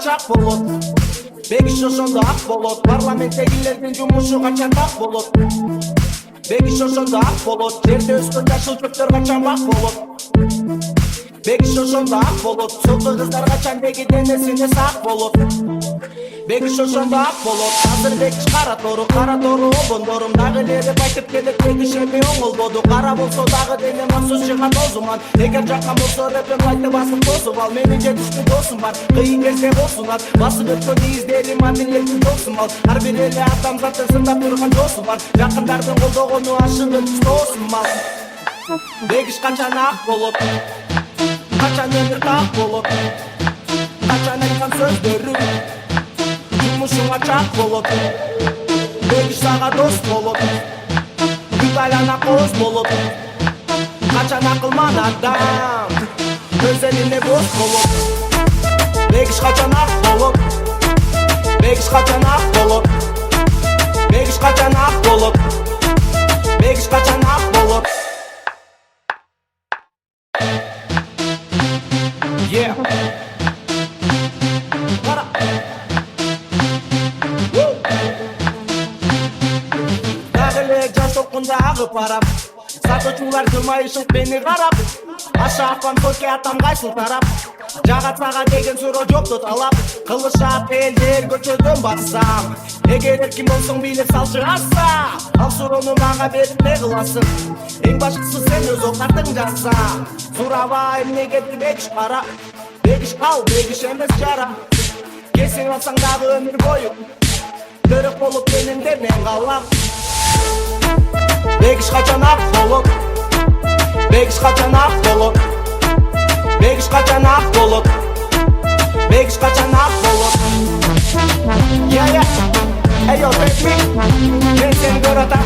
чак болот. Бегиш ошондо ак болот. Парламенттегилердин жумушу качан так болот. Бегиш ошондо ак болот. Жерде өскөн жашыл чөптөр качан бак болот. Бегиш ошондо ак болот. Сотто кыздар качан деги денесине сак болот. Бегиш ошондо ак болот. Азыр бегиш кара тору обондорум дагы элеп айтып келет бегиш эми оңолбоду. Кара болсо дагы дене махсус чыгат озуман. Эгер жаккан болсо рэпем лайтты басып тосуп ал. Менин жетиштүү досум бар, кыйын кезде болсун ат. Басып өткөн издерим адилеттүү досум ал. Ар бир эле адамзаттын сындап турган досу бар. Жакындардын колдогону ашыгып досум ал. Бегиш качан ак болот, качан өмүр так болот, качан айткан сөздөрү жумушуңа чак болот. Бегиш сага дос болот, Италияна коз болот. Качан акылман адам өз элине бос болот. Бегиш качан ак болот, бегиш качан ак болот, бегиш качан ак болот, бегиш качан ак болот. Yeah. Кара. Дагы эле жаш толкунда агып барап, сатуучулар жылмайышып мени карап. Ашаапан токе атам кайсыл тарап. Жагат сага деген суроо жокту талап. Кылышат элдер көчөдөн барсам. Эгер эркин болсоң бийлеп салчы аса. Ал суроону мага берип не кыласың? Эң башкысы сен өз октартың жаса. Сурабай эмнеге бегиш кара. Бегиш кал, бегиш эмес жара. Кесиң алсаң дагы өмүр бою төрөк болуп менинде мен калам. Бегиш качан ак болот, бегиш качан ак болот, бегиш качан ак болот, бегиш качан ак болот. Yeah, yeah. Hey yo, take me. Мен сени көрөтам.